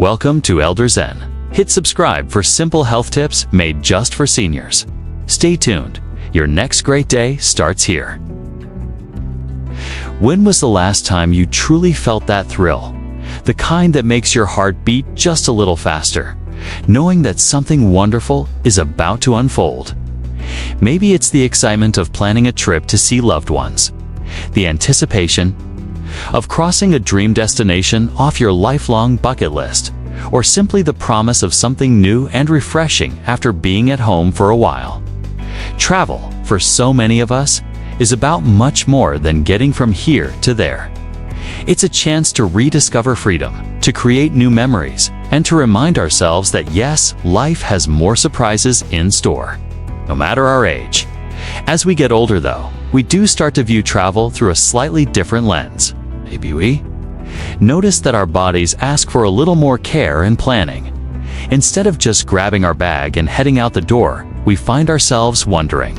Welcome to Elder Zen. Hit subscribe for simple health tips made just for seniors. Stay tuned. Your next great day starts here. When was the last time you truly felt that thrill? The kind that makes your heart beat just a little faster, knowing that something wonderful is about to unfold. Maybe it's the excitement of planning a trip to see loved ones, the anticipation of crossing a dream destination off your lifelong bucket list, or simply the promise of something new and refreshing after being at home for a while. Travel, for so many of us, is about much more than getting from here to there. It's a chance to rediscover freedom, to create new memories, and to remind ourselves that yes, life has more surprises in store, no matter our age. As we get older, though, we do start to view travel through a slightly different lens. Maybe we notice that our bodies ask for a little more care and planning. Instead of just grabbing our bag and heading out the door, we find ourselves wondering,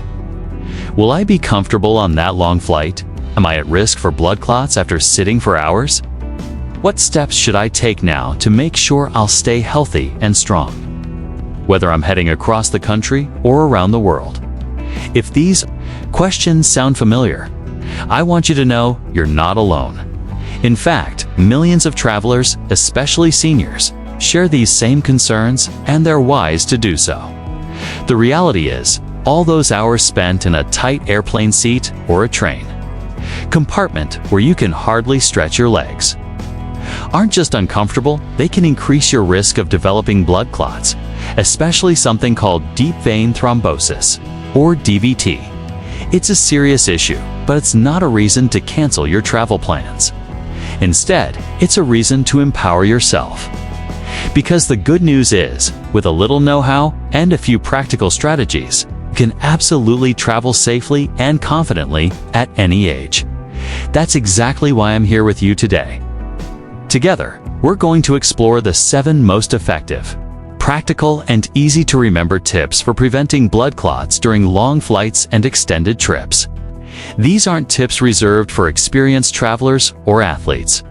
will I be comfortable on that long flight? Am I at risk for blood clots after sitting for hours? What steps should I take now to make sure I'll stay healthy and strong, whether I'm heading across the country or around the world? If these questions sound familiar, I want you to know you're not alone. In fact, millions of travelers, especially seniors, share these same concerns, and they're wise to do so. The reality is, all those hours spent in a tight airplane seat or a train compartment where you can hardly stretch your legs aren't just uncomfortable, they can increase your risk of developing blood clots, especially something called deep vein thrombosis, or DVT. It's a serious issue, but it's not a reason to cancel your travel plans. Instead, it's a reason to empower yourself. Because the good news is, with a little know-how and a few practical strategies, you can absolutely travel safely and confidently at any age. That's exactly why I'm here with you today. Together, we're going to explore the 7 most effective, practical, and easy-to-remember tips for preventing blood clots during long flights and extended trips. These aren't tips reserved for experienced travelers or athletes.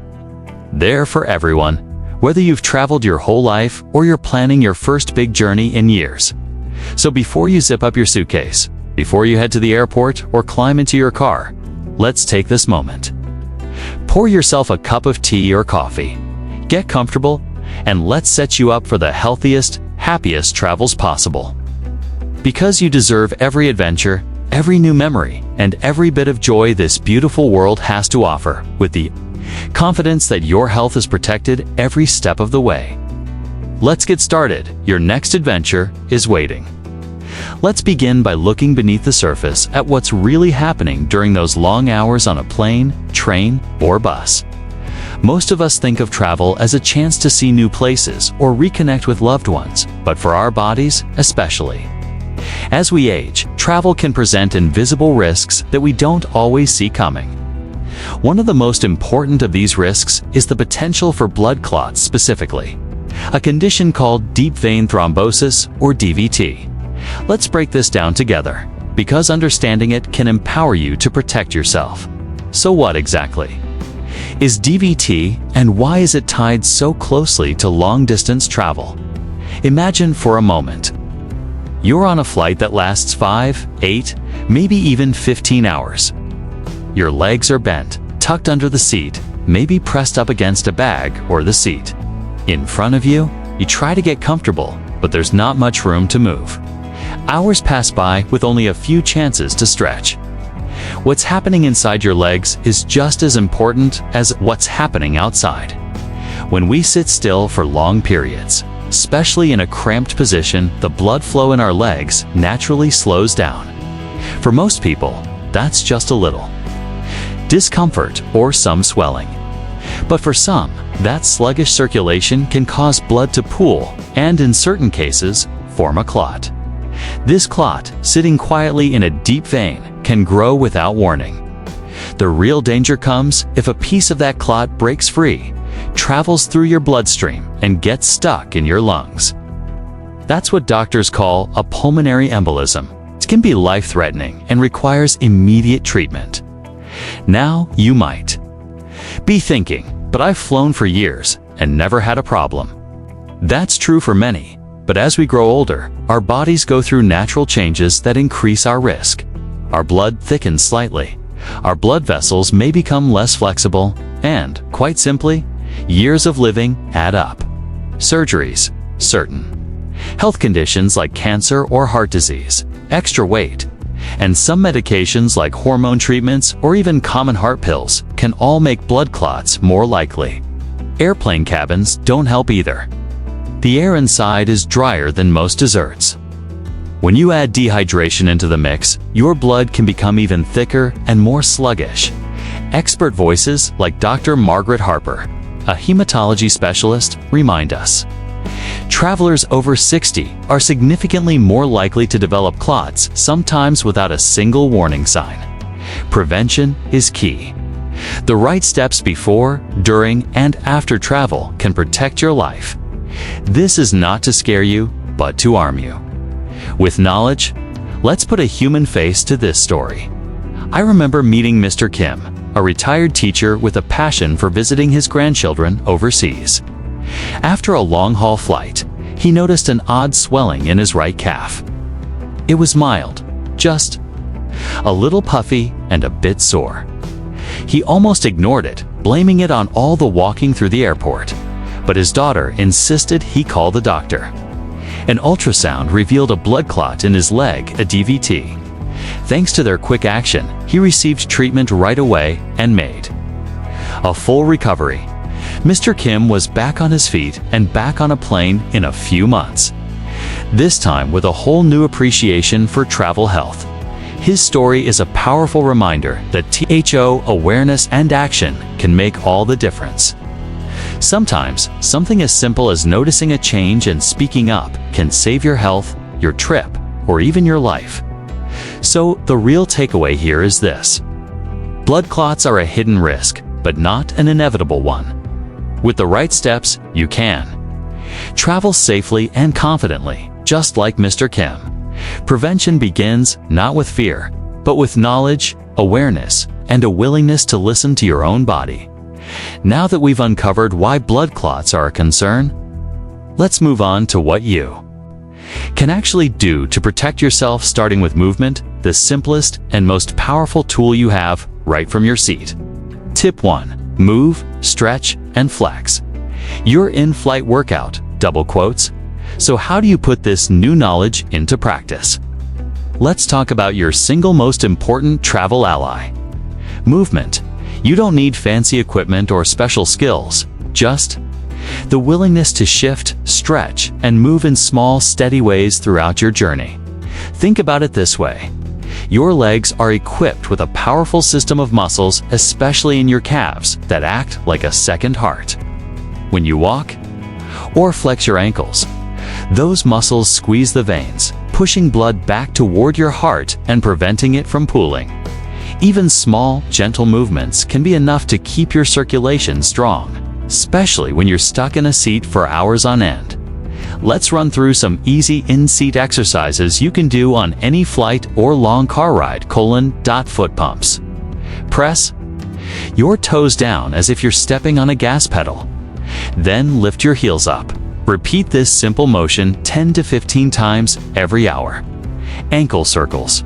They're for everyone, whether you've traveled your whole life or you're planning your first big journey in years. So before you zip up your suitcase, before you head to the airport or climb into your car, let's take this moment. Pour yourself a cup of tea or coffee, get comfortable, and let's set you up for the healthiest, happiest travels possible. Because you deserve every adventure, every new memory, and every bit of joy this beautiful world has to offer, with the confidence that your health is protected every step of the way. Let's get started. Your next adventure is waiting. Let's begin by looking beneath the surface at what's really happening during those long hours on a plane, train, or bus. Most of us think of travel as a chance to see new places or reconnect with loved ones, but for our bodies especially. As we age, travel can present invisible risks that we don't always see coming. One of the most important of these risks is the potential for blood clots specifically, a condition called deep vein thrombosis or DVT. Let's break this down together, because understanding it can empower you to protect yourself. So what exactly is DVT, and why is it tied so closely to long-distance travel? Imagine for a moment, you're on a flight that lasts 5, 8, maybe even 15 hours. Your legs are bent, tucked under the seat, maybe pressed up against a bag or the seat. In front of you, you try to get comfortable, but there's not much room to move. Hours pass by with only a few chances to stretch. What's happening inside your legs is just as important as what's happening outside. When we sit still for long periods, especially in a cramped position, the blood flow in our legs naturally slows down. For most people, that's just a little discomfort or some swelling. But for some, that sluggish circulation can cause blood to pool and, in certain cases, form a clot. This clot, sitting quietly in a deep vein, can grow without warning. The real danger comes if a piece of that clot breaks free, travels through your bloodstream, and gets stuck in your lungs. That's what doctors call a pulmonary embolism. It can be life-threatening and requires immediate treatment. Now you might be thinking, but I've flown for years and never had a problem. That's true for many, but as we grow older, our bodies go through natural changes that increase our risk. Our blood thickens slightly, our blood vessels may become less flexible, and, quite simply, years of living add up. Surgeries, certain. Health conditions like cancer or heart disease, extra weight, and some medications like hormone treatments or even common heart pills can all make blood clots more likely. Airplane cabins don't help either. The air inside is drier than most desserts. When you add dehydration into the mix, your blood can become even thicker and more sluggish. Expert voices like Dr. Margaret Harper, a hematology specialist, remind us. Travelers over 60 are significantly more likely to develop clots, sometimes without a single warning sign. Prevention is key. The right steps before, during, and after travel can protect your life. This is not to scare you, but to arm you. With knowledge, let's put a human face to this story. I remember meeting Mr. Kim, a retired teacher with a passion for visiting his grandchildren overseas. After a long-haul flight, he noticed an odd swelling in his right calf. It was mild, just a little puffy and a bit sore. He almost ignored it, blaming it on all the walking through the airport. But his daughter insisted he call the doctor. An ultrasound revealed a blood clot in his leg, a DVT. Thanks to their quick action, he received treatment right away and made a full recovery. Mr. Kim was back on his feet and back on a plane in a few months. This time with a whole new appreciation for travel health. His story is a powerful reminder that THO awareness and action can make all the difference. Sometimes, something as simple as noticing a change and speaking up can save your health, your trip, or even your life. So, the real takeaway here is this. Blood clots are a hidden risk, but not an inevitable one. With the right steps, you can travel safely and confidently, just like Mr. Kim. Prevention begins not with fear, but with knowledge, awareness, and a willingness to listen to your own body. Now that we've uncovered why blood clots are a concern, let's move on to what you can actually do to protect yourself, starting with movement, the simplest and most powerful tool you have right from your seat. Tip 1. Move, stretch, and flex. Your in-flight workout, double quotes. So how do you put this new knowledge into practice? Let's talk about your single most important travel ally. Movement. You don't need fancy equipment or special skills, just the willingness to shift, stretch, and move in small, steady ways throughout your journey. Think about it this way. Your legs are equipped with a powerful system of muscles, especially in your calves, that act like a second heart. When you walk or flex your ankles, those muscles squeeze the veins, pushing blood back toward your heart and preventing it from pooling. Even small, gentle movements can be enough to keep your circulation strong, especially when you're stuck in a seat for hours on end. Let's run through some easy in-seat exercises you can do on any flight or long car ride. Foot pumps. Press your toes down as if you're stepping on a gas pedal. Then lift your heels up. Repeat this simple motion 10 to 15 times every hour. Ankle circles.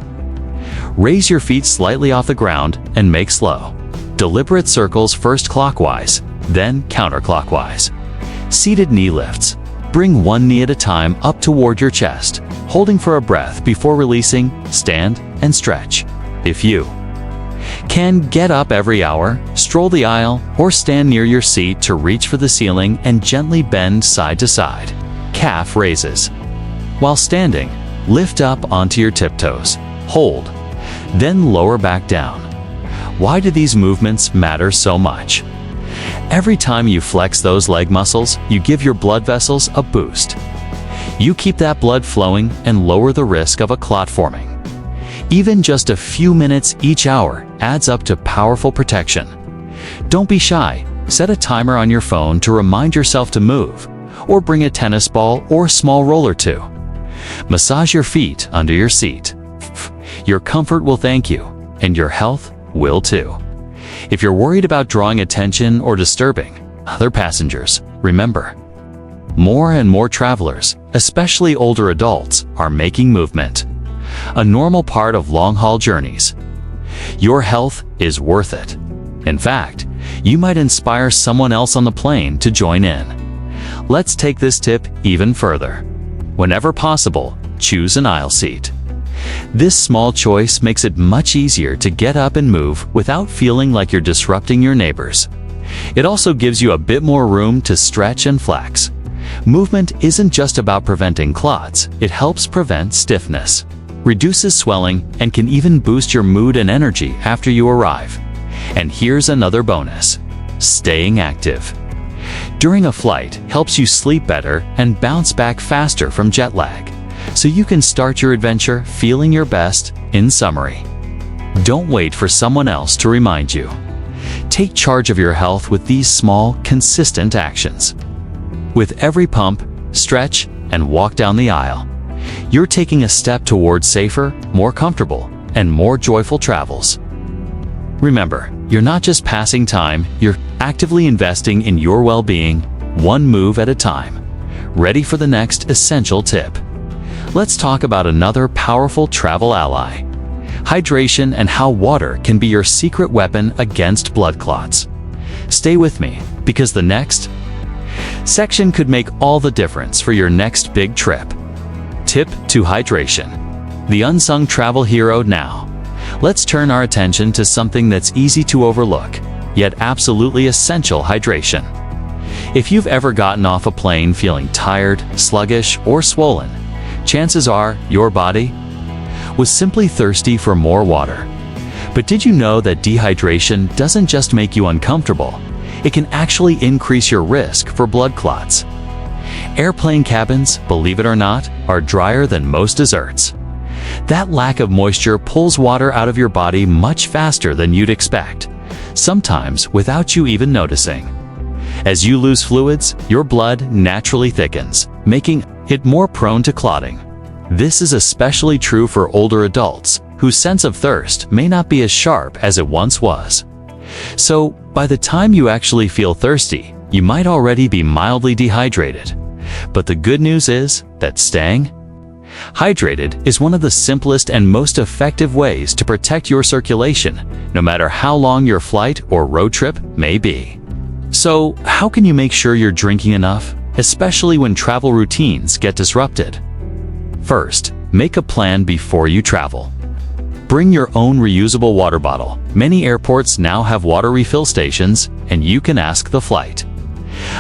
Raise your feet slightly off the ground and make slow, deliberate circles, first clockwise, then counterclockwise. Seated knee lifts. Bring one knee at a time up toward your chest, holding for a breath before releasing. Stand and stretch. If you can get up every hour, stroll the aisle, or stand near your seat to reach for the ceiling and gently bend side to side. Calf raises. While standing, lift up onto your tiptoes. Hold. Then lower back down. Why do these movements matter so much? Every time you flex those leg muscles, you give your blood vessels a boost. You keep that blood flowing and lower the risk of a clot forming. Even just a few minutes each hour adds up to powerful protection. Don't be shy. Set a timer on your phone to remind yourself to move, or bring a tennis ball or small roller too. Massage your feet under your seat. Your comfort will thank you, and your health will too. If you're worried about drawing attention or disturbing other passengers, remember, more and more travelers, especially older adults, are making movement, a normal part of long-haul journeys. Your health is worth it. In fact, you might inspire someone else on the plane to join in. Let's take this tip even further. Whenever possible, choose an aisle seat. This small choice makes it much easier to get up and move without feeling like you're disrupting your neighbors. It also gives you a bit more room to stretch and flex. Movement isn't just about preventing clots, it helps prevent stiffness, reduces swelling, and can even boost your mood and energy after you arrive. And here's another bonus: staying active. During a flight helps you sleep better and bounce back faster from jet lag, so you can start your adventure feeling your best. In summary, don't wait for someone else to remind you. Take charge of your health with these small, consistent actions. With every pump, stretch, and walk down the aisle, you're taking a step toward safer, more comfortable, and more joyful travels. Remember, you're not just passing time, you're actively investing in your well-being, one move at a time. Ready for the next essential tip? Let's talk about another powerful travel ally: hydration and how water can be your secret weapon against blood clots. Stay with me, because the next section could make all the difference for your next big trip. Tip 2: hydration. The unsung travel hero. Now, let's turn our attention to something that's easy to overlook, yet absolutely essential: hydration. If you've ever gotten off a plane feeling tired, sluggish, or swollen, chances are your body was simply thirsty for more water. But did you know that dehydration doesn't just make you uncomfortable, it can actually increase your risk for blood clots. Airplane cabins, believe it or not, are drier than most desserts. That lack of moisture pulls water out of your body much faster than you'd expect, sometimes without you even noticing. As you lose fluids, your blood naturally thickens, making it more prone to clotting. This is especially true for older adults, whose sense of thirst may not be as sharp as it once was. So, by the time you actually feel thirsty, you might already be mildly dehydrated. But the good news is that staying hydrated is one of the simplest and most effective ways to protect your circulation, no matter how long your flight or road trip may be. So, how can you make sure you're drinking enough, especially when travel routines get disrupted? First, make a plan before you travel. Bring your own reusable water bottle. Many airports now have water refill stations, and you can ask the flight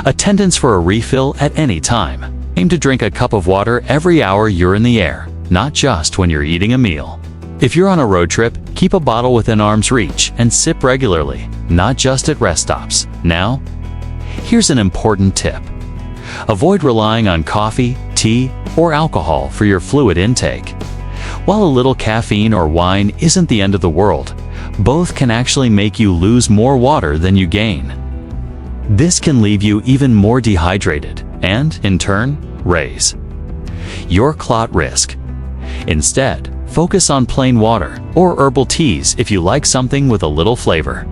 attendants for a refill at any time. Aim to drink a cup of water every hour you're in the air, not just when you're eating a meal. If you're on a road trip, keep a bottle within arm's reach and sip regularly, not just at rest stops. Now, here's an important tip. Avoid relying on coffee, tea, or alcohol for your fluid intake. While a little caffeine or wine isn't the end of the world, both can actually make you lose more water than you gain. This can leave you even more dehydrated and, in turn, raise your clot risk. Instead, focus on plain water or herbal teas if you like something with a little flavor.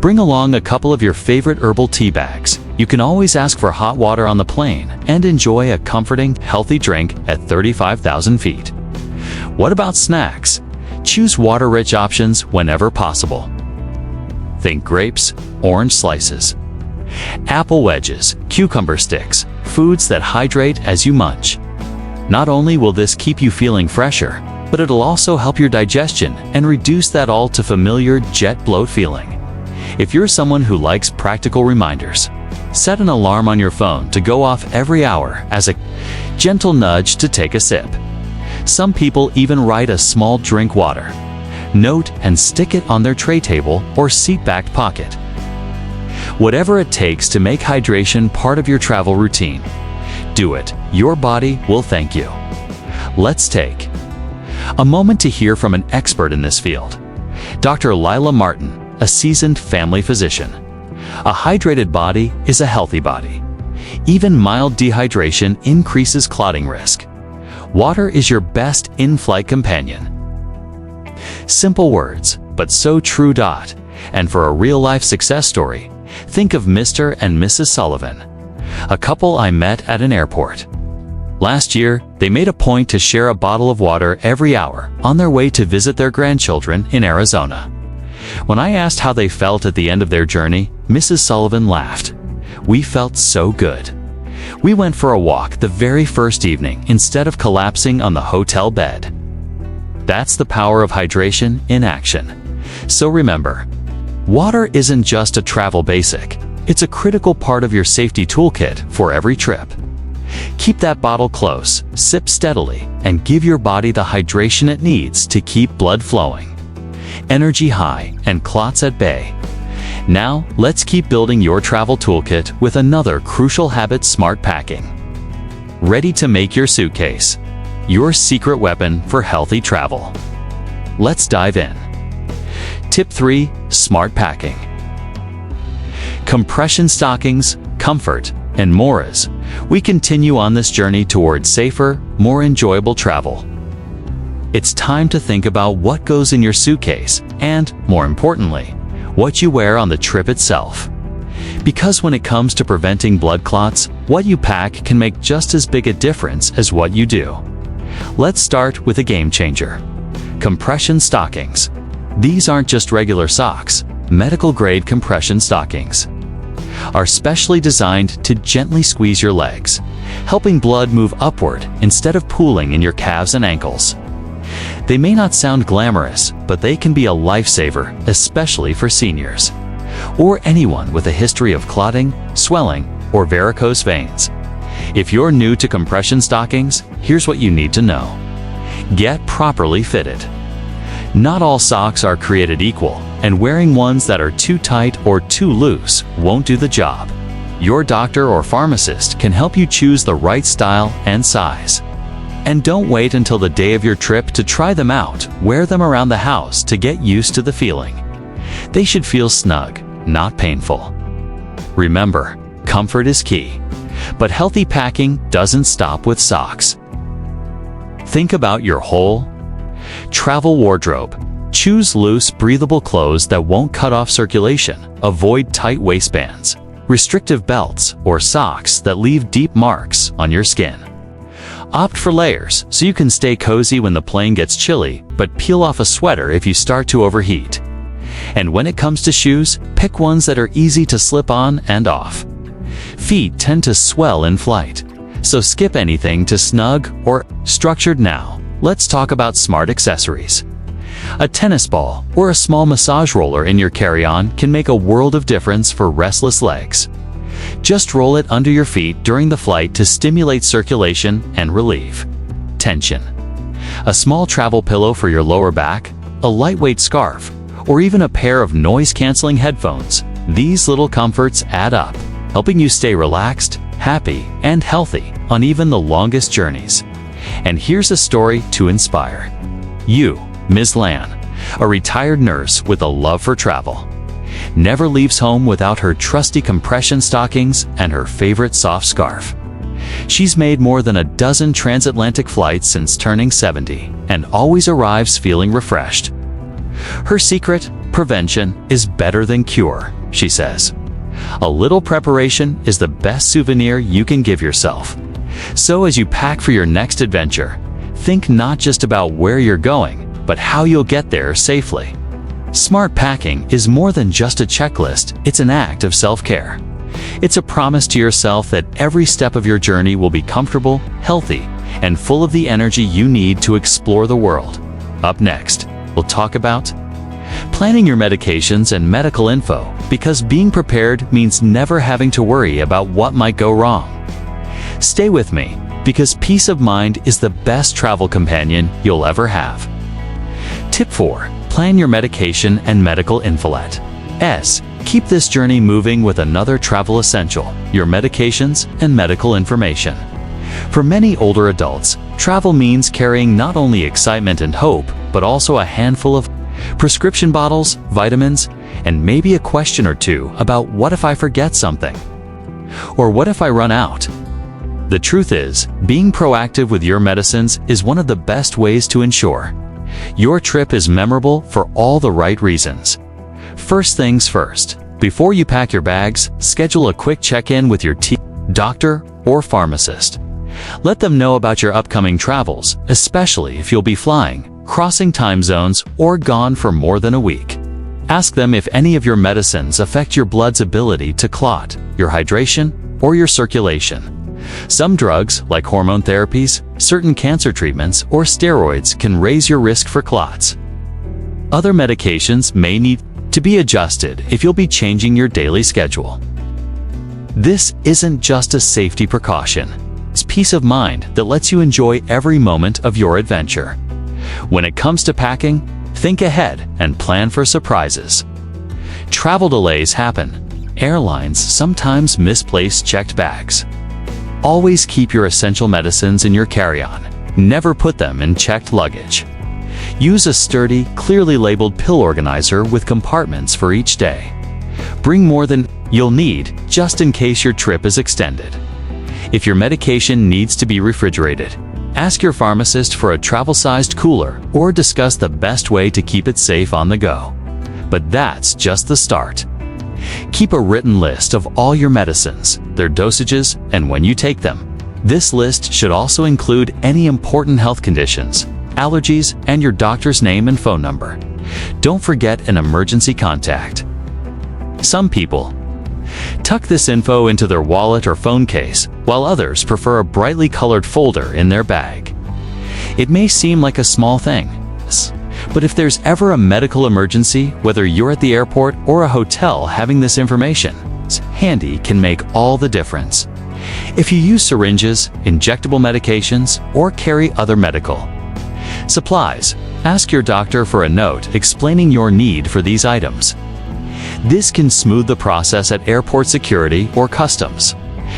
Bring along a couple of your favorite herbal tea bags. You can always ask for hot water on the plane and enjoy a comforting, healthy drink at 35,000 feet. What about snacks? Choose water-rich options whenever possible. Think grapes, orange slices, apple wedges, cucumber sticks, foods that hydrate as you munch. Not only will this keep you feeling fresher, but it'll also help your digestion and reduce that all too familiar jet bloat feeling. If you're someone who likes practical reminders, set an alarm on your phone to go off every hour as a gentle nudge to take a sip. Some people even write a small drink water note and stick it on their tray table or seat back pocket. Whatever it takes to make hydration part of your travel routine, do it. Your body will thank you. Let's take a moment to hear from an expert in this field. Dr. Lila Martin, a seasoned family physician. A hydrated body is a healthy body. Even mild dehydration increases clotting risk. Water is your best in-flight companion. Simple words, but so true. And for a real-life success story, think of Mr. and Mrs. Sullivan. a couple I met at an airport. Last year, they made a point to share a bottle of water every hour on their way to visit their grandchildren in Arizona. When I asked how they felt at the end of their journey, Mrs. Sullivan laughed. "We felt so good. We went for a walk the very first evening instead of collapsing on the hotel bed." That's the power of hydration in action. So remember, water isn't just a travel basic. It's a critical part of your safety toolkit for every trip. Keep that bottle close, sip steadily, and give your body the hydration it needs to keep blood flowing. Energy high and clots at bay. Now, let's keep building your travel toolkit with another crucial habit: smart packing. Ready to make your suitcase your secret weapon for healthy travel. Let's dive in. Tip 3. Smart packing. Compression stockings, comfort, and more as we continue on this journey towards safer, more enjoyable travel. It's time to think about what goes in your suitcase and, more importantly, what you wear on the trip itself. Because when it comes to preventing blood clots, what you pack can make just as big a difference as what you do. Let's start with a game changer: compression stockings. These aren't just regular socks. Medical-grade compression stockings are specially designed to gently squeeze your legs, helping blood move upward instead of pooling in your calves and ankles. They may not sound glamorous, but they can be a lifesaver, especially for seniors or anyone with a history of clotting, swelling, or varicose veins. If you're new to compression stockings, here's what you need to know. Get properly fitted. Not all socks are created equal, and wearing ones that are too tight or too loose won't do the job. Your doctor or pharmacist can help you choose the right style and size. And don't wait until the day of your trip to try them out. Wear them around the house to get used to the feeling. They should feel snug, not painful. Remember, comfort is key. But healthy packing doesn't stop with socks. Think about your whole travel wardrobe. Choose loose, breathable clothes that won't cut off circulation. Avoid tight waistbands, restrictive belts, or socks that leave deep marks on your skin. Opt for layers so you can stay cozy when the plane gets chilly, but peel off a sweater if you start to overheat. And when it comes to shoes, pick ones that are easy to slip on and off. Feet tend to swell in flight, so skip anything too snug or structured. Now, let's talk about smart accessories. A tennis ball or a small massage roller in your carry-on can make a world of difference for restless legs. Just roll it under your feet during the flight to stimulate circulation and relieve tension. A small travel pillow for your lower back, a lightweight scarf, or even a pair of noise-canceling headphones. These little comforts add up, helping you stay relaxed, happy, and healthy on even the longest journeys. And here's a story to inspire you. Ms. Lan, a retired nurse with a love for travel, never leaves home without her trusty compression stockings and her favorite soft scarf. She's made more than a dozen transatlantic flights since turning 70 and always arrives feeling refreshed. Her secret: prevention is better than cure, she says. A little preparation is the best souvenir you can give yourself. So as you pack for your next adventure, think not just about where you're going, but how you'll get there safely. Smart packing is more than just a checklist, it's an act of self-care. It's a promise to yourself that every step of your journey will be comfortable, healthy, and full of the energy you need to explore the world. Up next, we'll talk about planning your medications and medical info, because being prepared means never having to worry about what might go wrong. Stay with me, because peace of mind is the best travel companion you'll ever have. Tip 4. Plan your medication and medical infolet. Keep this journey moving with another travel essential: your medications and medical information. For many older adults, travel means carrying not only excitement and hope, but also a handful of prescription bottles, vitamins, and maybe a question or two about what if I forget something? Or what if I run out? The truth is, being proactive with your medicines is one of the best ways to ensure your trip is memorable for all the right reasons. First things first, before you pack your bags, schedule a quick check-in with your doctor, or pharmacist. Let them know about your upcoming travels, especially if you'll be flying, crossing time zones, or gone for more than a week. Ask them if any of your medicines affect your blood's ability to clot, your hydration, or your circulation. Some drugs, like hormone therapies, certain cancer treatments, or steroids can raise your risk for clots. Other medications may need to be adjusted if you'll be changing your daily schedule. This isn't just a safety precaution. It's peace of mind that lets you enjoy every moment of your adventure. When it comes to packing, think ahead and plan for surprises. Travel delays happen. Airlines sometimes misplace checked bags. Always keep your essential medicines in your carry-on. Never put them in checked luggage. Use a sturdy, clearly labeled pill organizer with compartments for each day. Bring more than you'll need just in case your trip is extended. If your medication needs to be refrigerated, ask your pharmacist for a travel-sized cooler or discuss the best way to keep it safe on the go. But that's just the start. Keep a written list of all your medicines, their dosages, and when you take them. This list should also include any important health conditions, allergies, and your doctor's name and phone number. Don't forget an emergency contact. Some people tuck this info into their wallet or phone case, while others prefer a brightly colored folder in their bag. It may seem like a small thing, but if there's ever a medical emergency, whether you're at the airport or a hotel, having this information handy can make all the difference. If you use syringes, injectable medications, or carry other medical supplies, ask your doctor for a note explaining your need for these items. This can smooth the process at airport security or customs,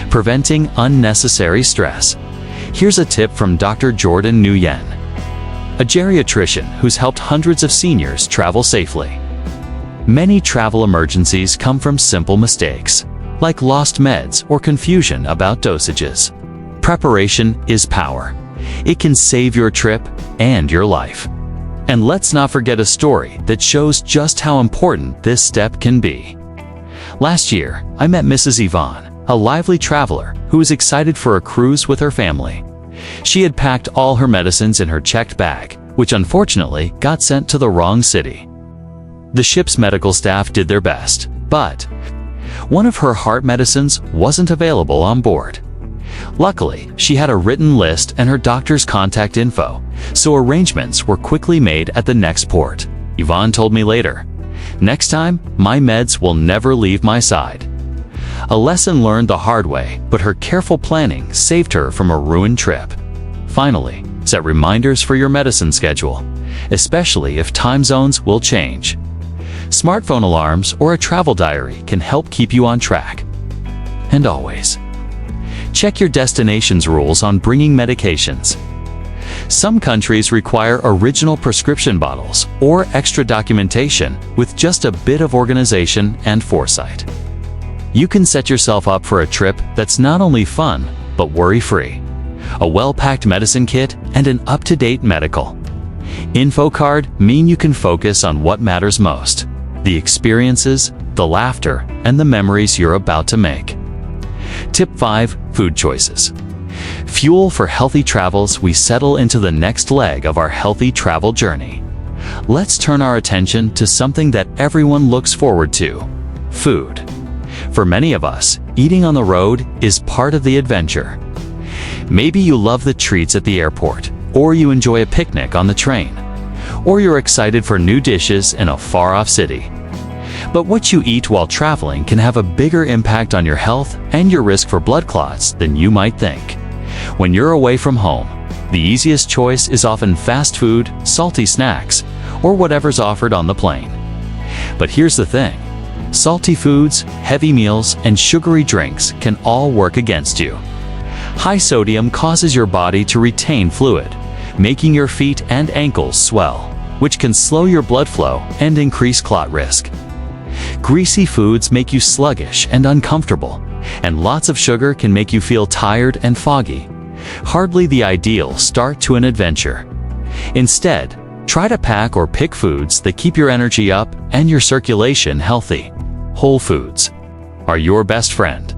preventing unnecessary stress. Here's a tip from Dr. Jordan Nguyen, a geriatrician who's helped hundreds of seniors travel safely. Many travel emergencies come from simple mistakes, like lost meds or confusion about dosages. Preparation is power. It can save your trip and your life. And let's not forget a story that shows just how important this step can be. Last year, I met Mrs. Yvonne, a lively traveler who was excited for a cruise with her family. She had packed all her medicines in her checked bag, which unfortunately got sent to the wrong city. The ship's medical staff did their best, but one of her heart medicines wasn't available on board. Luckily, she had a written list and her doctor's contact info, so arrangements were quickly made at the next port. Yvonne told me later, "Next time, my meds will never leave my side." A lesson learned the hard way, but her careful planning saved her from a ruined trip. Finally, set reminders for your medicine schedule, especially if time zones will change. Smartphone alarms or a travel diary can help keep you on track. And always, check your destination's rules on bringing medications. Some countries require original prescription bottles or extra documentation with just a bit of organization and foresight. You can set yourself up for a trip that's not only fun, but worry-free. A well-packed medicine kit and an up-to-date medical info card mean you can focus on what matters most: the experiences, the laughter, and the memories you're about to make. Tip 5. Food choices. Fuel for healthy travels. We settle into the next leg of our healthy travel journey. Let's turn our attention to something that everyone looks forward to: food. For many of us, eating on the road is part of the adventure. Maybe you love the treats at the airport, or you enjoy a picnic on the train, or you're excited for new dishes in a far-off city. But what you eat while traveling can have a bigger impact on your health and your risk for blood clots than you might think. When you're away from home, the easiest choice is often fast food, salty snacks, or whatever's offered on the plane. But here's the thing: salty foods, heavy meals, and sugary drinks can all work against you. High sodium causes your body to retain fluid, making your feet and ankles swell, which can slow your blood flow and increase clot risk. Greasy foods make you sluggish and uncomfortable, and lots of sugar can make you feel tired and foggy. Hardly the ideal start to an adventure. Instead, try to pack or pick foods that keep your energy up and your circulation healthy. Whole foods are your best friend.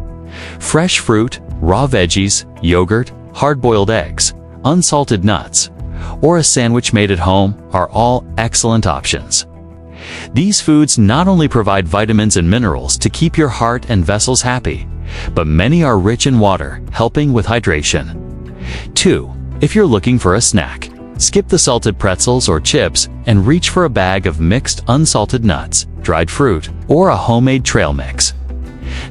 Fresh fruit, raw veggies, yogurt, hard-boiled eggs, unsalted nuts, or a sandwich made at home are all excellent options. These foods not only provide vitamins and minerals to keep your heart and vessels happy, but many are rich in water, helping with hydration. 2. If you're looking for a snack, skip the salted pretzels or chips and reach for a bag of mixed unsalted nuts, dried fruit, or a homemade trail mix.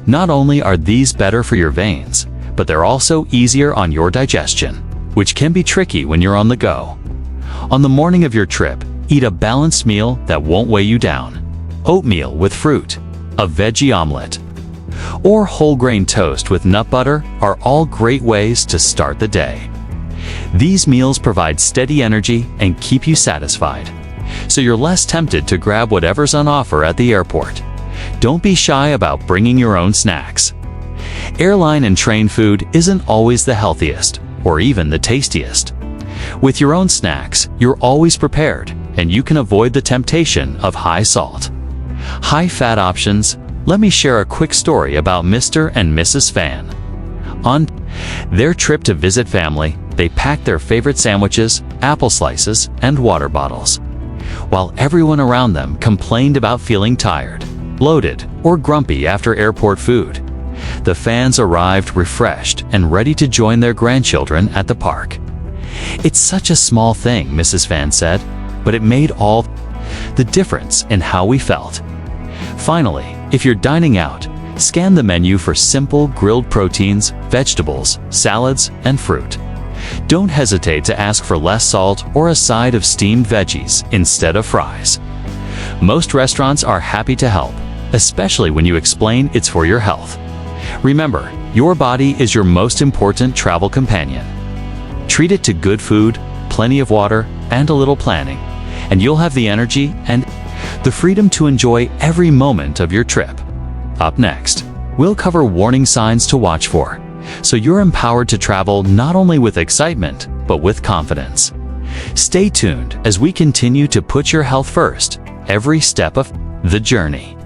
Not only are these better for your veins, but they're also easier on your digestion, which can be tricky when you're on the go. On the morning of your trip, eat a balanced meal that won't weigh you down. Oatmeal with fruit, a veggie omelet, or whole grain toast with nut butter are all great ways to start the day. These meals provide steady energy and keep you satisfied, so you're less tempted to grab whatever's on offer at the airport. Don't be shy about bringing your own snacks. Airline and train food isn't always the healthiest or even the tastiest. With your own snacks, you're always prepared, and you can avoid the temptation of high salt, high fat options. Let me share a quick story about Mr. and Mrs. Fan. On their trip to visit family, they packed their favorite sandwiches, apple slices, and water bottles. While everyone around them complained about feeling tired, bloated, or grumpy after airport food, the Fans arrived refreshed and ready to join their grandchildren at the park. "It's such a small thing," Mrs. Fan said, "but it made all the difference in how we felt." Finally, if you're dining out, scan the menu for simple grilled proteins, vegetables, salads, and fruit. Don't hesitate to ask for less salt or a side of steamed veggies instead of fries. Most restaurants are happy to help, especially when you explain it's for your health. Remember, your body is your most important travel companion. Treat it to good food, plenty of water, and a little planning, and you'll have the energy and the freedom to enjoy every moment of your trip. Up next, we'll cover warning signs to watch for, so you're empowered to travel not only with excitement, but with confidence. Stay tuned as we continue to put your health first, every step of the journey.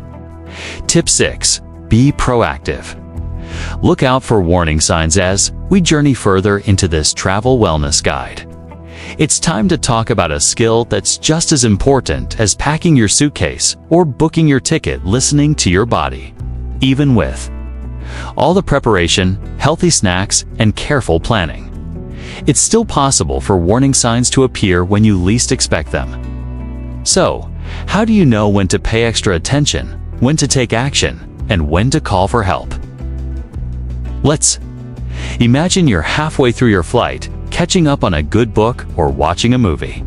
Tip 6. Be proactive. Look out for warning signs as we journey further into this travel wellness guide. It's time to talk about a skill that's just as important as packing your suitcase or booking your ticket, listening to your body. Even with all the preparation, healthy snacks, and careful planning, it's still possible for warning signs to appear when you least expect them. So, how do you know when to pay extra attention, when to take action, and when to call for help? Let's imagine you're halfway through your flight, catching up on a good book or watching a movie,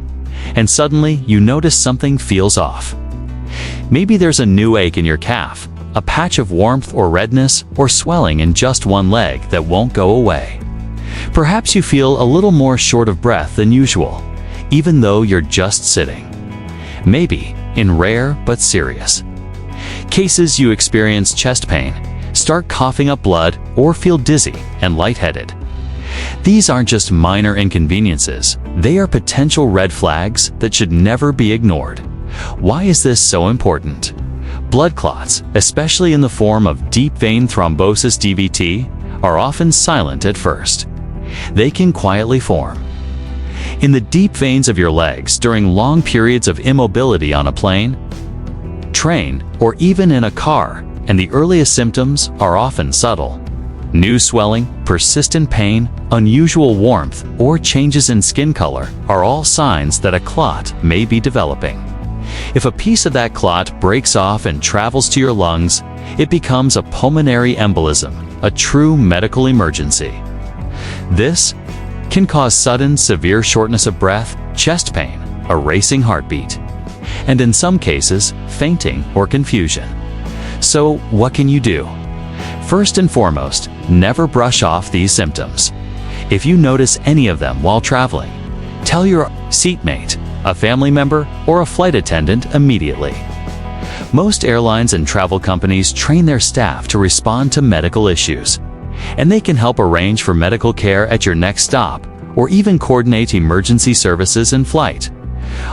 and suddenly you notice something feels off. Maybe there's a new ache in your calf, a patch of warmth or redness, or swelling in just one leg that won't go away. Perhaps you feel a little more short of breath than usual, even though you're just sitting. Maybe, in rare but serious cases, you experience chest pain, start coughing up blood, or feel dizzy and lightheaded. These aren't just minor inconveniences, they are potential red flags that should never be ignored. Why is this so important? Blood clots, especially in the form of deep vein thrombosis (DVT), are often silent at first. They can quietly form in the deep veins of your legs during long periods of immobility on a plane, train, or even in a car, and the earliest symptoms are often subtle. New swelling, persistent pain, unusual warmth, or changes in skin color are all signs that a clot may be developing. If a piece of that clot breaks off and travels to your lungs, it becomes a pulmonary embolism, a true medical emergency. This can cause sudden, severe shortness of breath, chest pain, a racing heartbeat, and in some cases, fainting or confusion. So, what can you do? First and foremost, never brush off these symptoms. If you notice any of them while traveling, tell your seatmate, a family member, or a flight attendant immediately. Most airlines and travel companies train their staff to respond to medical issues, and they can help arrange for medical care at your next stop or even coordinate emergency services in flight.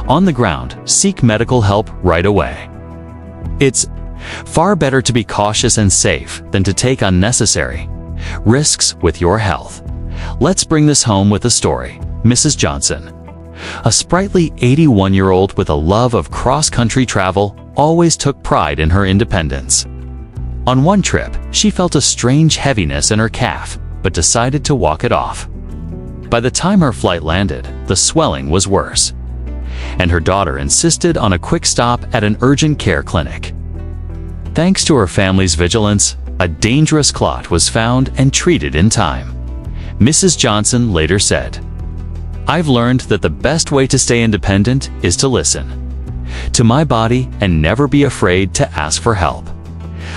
On the ground, seek medical help right away. It's far better to be cautious and safe than to take unnecessary, Risks with your health. Let's bring this home with a story. Mrs. Johnson, a sprightly 81-year-old with a love of cross-country travel, always took pride in her independence. On one trip, she felt a strange heaviness in her calf, but decided to walk it off. By the time her flight landed, the swelling was worse, and her daughter insisted on a quick stop at an urgent care clinic. Thanks to her family's vigilance, a dangerous clot was found and treated in time. Mrs. Johnson later said, "I've learned that the best way to stay independent is to listen to my body and never be afraid to ask for help."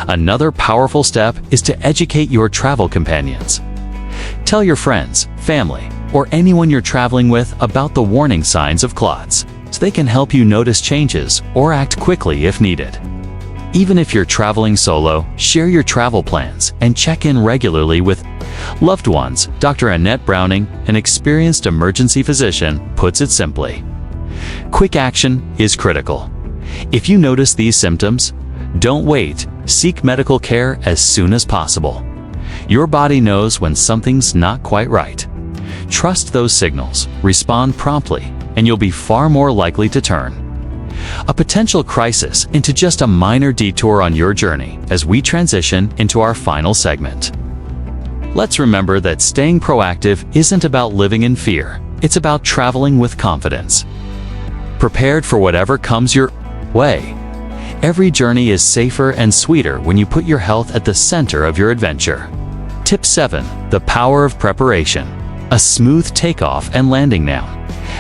Another powerful step is to educate your travel companions. Tell your friends, family, or anyone you're traveling with about the warning signs of clots, so they can help you notice changes or act quickly if needed. Even if you're traveling solo, share your travel plans and check in regularly with loved ones. Dr. Annette Browning, an experienced emergency physician, puts it simply: quick action is critical. If you notice these symptoms, don't wait. Seek medical care as soon as possible. Your body knows when something's not quite right. Trust those signals, respond promptly, and you'll be far more likely to turn a potential crisis into just a minor detour on your journey as we transition into our final segment. Let's remember that staying proactive isn't about living in fear. It's about traveling with confidence, prepared for whatever comes your way. Every journey is safer and sweeter when you put your health at the center of your adventure. Tip 7. The power of preparation. A smooth takeoff and landing now.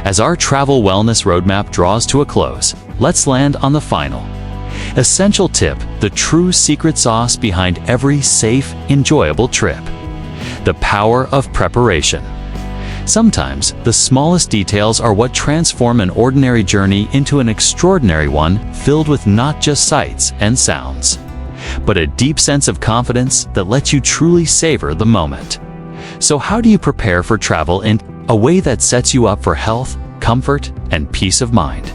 As our travel wellness roadmap draws to a close, let's land on the final essential tip, the true secret sauce behind every safe, enjoyable trip. The power of preparation. Sometimes, the smallest details are what transform an ordinary journey into an extraordinary one filled with not just sights and sounds, but a deep sense of confidence that lets you truly savor the moment. So how do you prepare for travel in a way that sets you up for health, comfort, and peace of mind?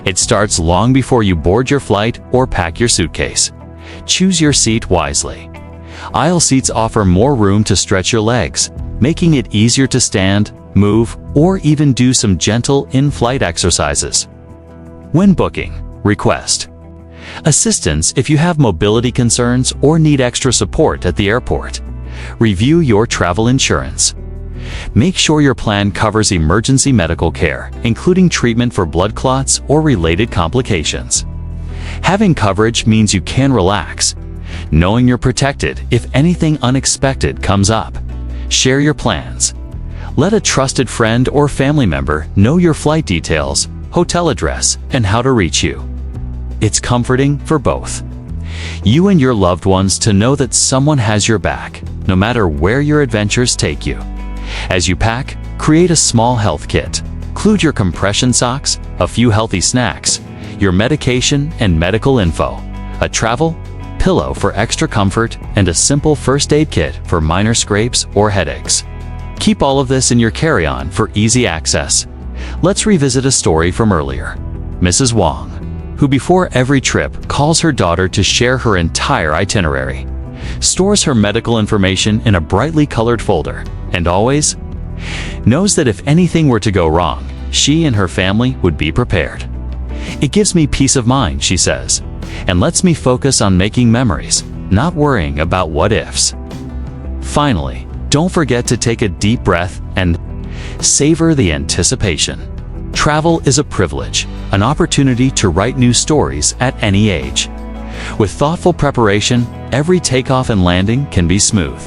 It starts long before you board your flight or pack your suitcase. Choose your seat wisely. Aisle seats offer more room to stretch your legs, making it easier to stand, move, or even do some gentle in-flight exercises. When booking, request assistance if you have mobility concerns or need extra support at the airport. Review your travel insurance. Make sure your plan covers emergency medical care, including treatment for blood clots or related complications. Having coverage means you can relax, knowing you're protected if anything unexpected comes up. Share your plans. Let a trusted friend or family member know your flight details, hotel address, and how to reach you. It's comforting for both you and your loved ones to know that someone has your back, no matter where your adventures take you. As you pack, create a small health kit. Include your compression socks, a few healthy snacks, your medication and medical info, a travel pillow for extra comfort, and a simple first aid kit for minor scrapes or headaches. Keep all of this in your carry-on for easy access. Let's revisit a story from earlier. Mrs. Wong, who before every trip calls her daughter to share her entire itinerary, stores her medical information in a brightly colored folder, and always knows that if anything were to go wrong, she and her family would be prepared. "It gives me peace of mind," she says, "and lets me focus on making memories, not worrying about what-ifs." Finally, don't forget to take a deep breath and savor the anticipation. Travel is a privilege, an opportunity to write new stories at any age. With thoughtful preparation, every takeoff and landing can be smooth.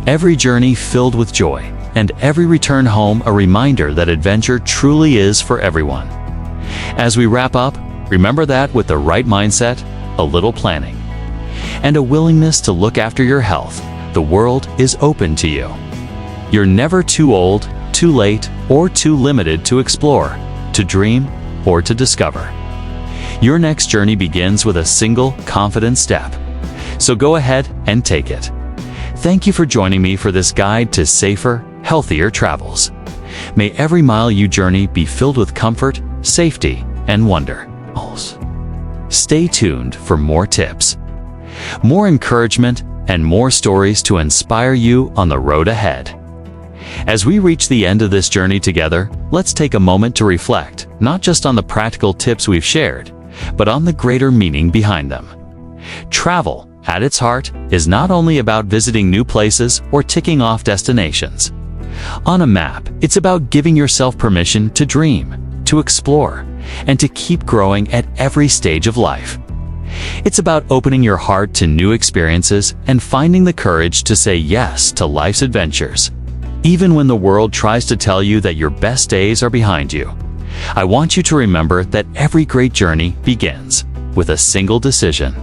Every journey filled with joy, and every return home a reminder that adventure truly is for everyone. As we wrap up, remember that with the right mindset, a little planning, and a willingness to look after your health, the world is open to you. You're never too old, too late, or too limited to explore, to dream, or to discover. Your next journey begins with a single, confident step. So go ahead and take it. Thank you for joining me for this guide to safer, healthier travels. May every mile you journey be filled with comfort, safety, and wonder. Stay tuned for more tips, more encouragement, and more stories to inspire you on the road ahead. As we reach the end of this journey together, let's take a moment to reflect, not just on the practical tips we've shared, but on the greater meaning behind them. Travel, at its heart, is not only about visiting new places or ticking off destinations. On a map, it's about giving yourself permission to dream, to explore, and to keep growing at every stage of life. It's about opening your heart to new experiences and finding the courage to say yes to life's adventures. Even when the world tries to tell you that your best days are behind you, I want you to remember that every great journey begins with a single decision.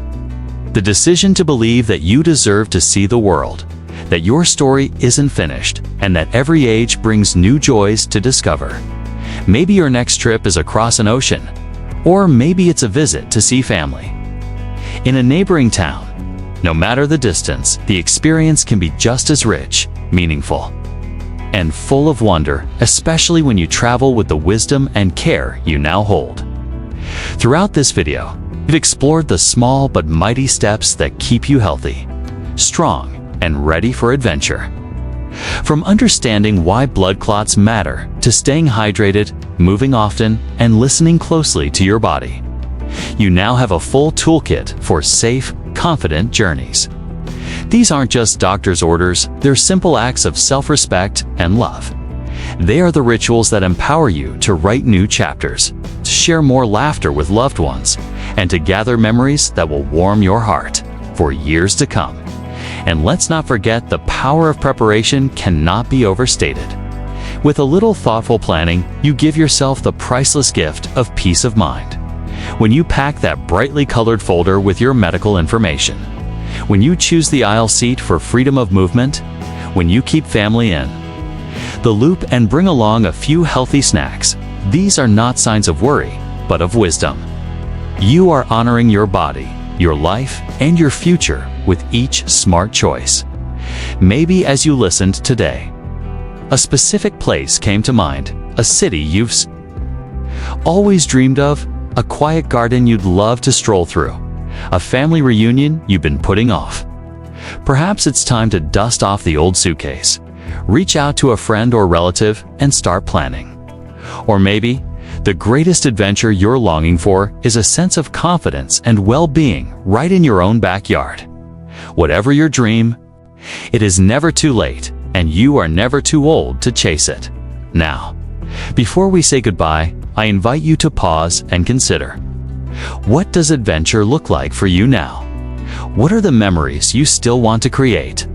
The decision to believe that you deserve to see the world, that your story isn't finished, and that every age brings new joys to discover. Maybe your next trip is across an ocean, or maybe it's a visit to see family in a neighboring town. No matter the distance, the experience can be just as rich, meaningful, and full of wonder, especially when you travel with the wisdom and care you now hold. Throughout this video, we've explored the small but mighty steps that keep you healthy, strong, and ready for adventure. From understanding why blood clots matter to staying hydrated, moving often, and listening closely to your body, you now have a full toolkit for safe, confident journeys. These aren't just doctor's orders, they're simple acts of self-respect and love. They are the rituals that empower you to write new chapters, to share more laughter with loved ones, and to gather memories that will warm your heart for years to come. And let's not forget, the power of preparation cannot be overstated. With a little thoughtful planning, you give yourself the priceless gift of peace of mind. When you pack that brightly colored folder with your medical information, when you choose the aisle seat for freedom of movement, when you keep family in the loop and bring along a few healthy snacks, these are not signs of worry, but of wisdom. You are honoring your body, your life, and your future with each smart choice. Maybe as you listened today, a specific place came to mind, a city you've always dreamed of, a quiet garden you'd love to stroll through, a family reunion you've been putting off. Perhaps it's time to dust off the old suitcase, reach out to a friend or relative, and start planning. Or maybe the greatest adventure you're longing for is a sense of confidence and well-being right in your own backyard. Whatever your dream, it is never too late, and you are never too old to chase it. Now, before we say goodbye, I invite you to pause and consider. What does adventure look like for you now? What are the memories you still want to create?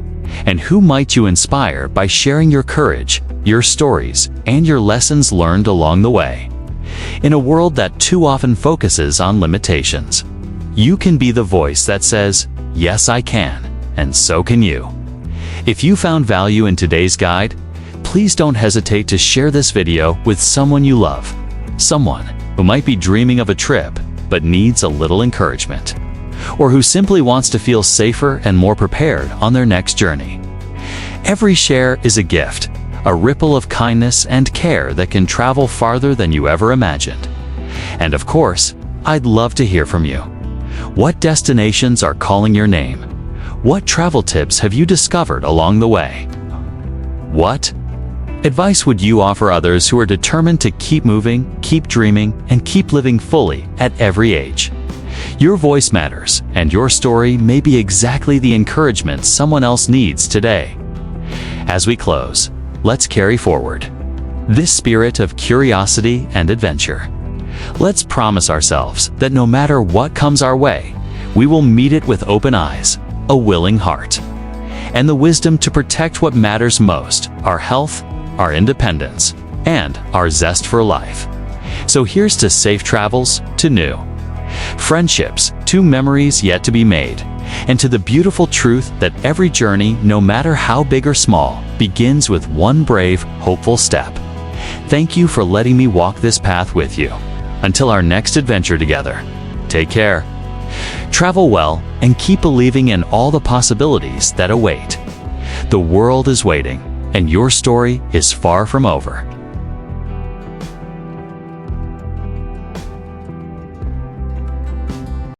And who might you inspire by sharing your courage, your stories, and your lessons learned along the way? In a world that too often focuses on limitations, you can be the voice that says, "Yes, I can, and so can you." If you found value in today's guide, please don't hesitate to share this video with someone you love, someone who might be dreaming of a trip but needs a little encouragement, or who simply wants to feel safer and more prepared on their next journey. Every share is a gift, a ripple of kindness and care that can travel farther than you ever imagined. And of course, I'd love to hear from you. What destinations are calling your name? What travel tips have you discovered along the way? What advice would you offer others who are determined to keep moving, keep dreaming, and keep living fully at every age? Your voice matters, and your story may be exactly the encouragement someone else needs today. As we close, let's carry forward this spirit of curiosity and adventure. Let's promise ourselves that no matter what comes our way, we will meet it with open eyes, a willing heart, and the wisdom to protect what matters most: our health, our independence, and our zest for life. So here's to safe travels, to new friendships, to memories yet to be made, and to the beautiful truth that every journey, no matter how big or small, begins with one brave, hopeful step. Thank you for letting me walk this path with you. Until our next adventure together, take care, travel well, and keep believing in all the possibilities that await. The world is waiting, and your story is far from over.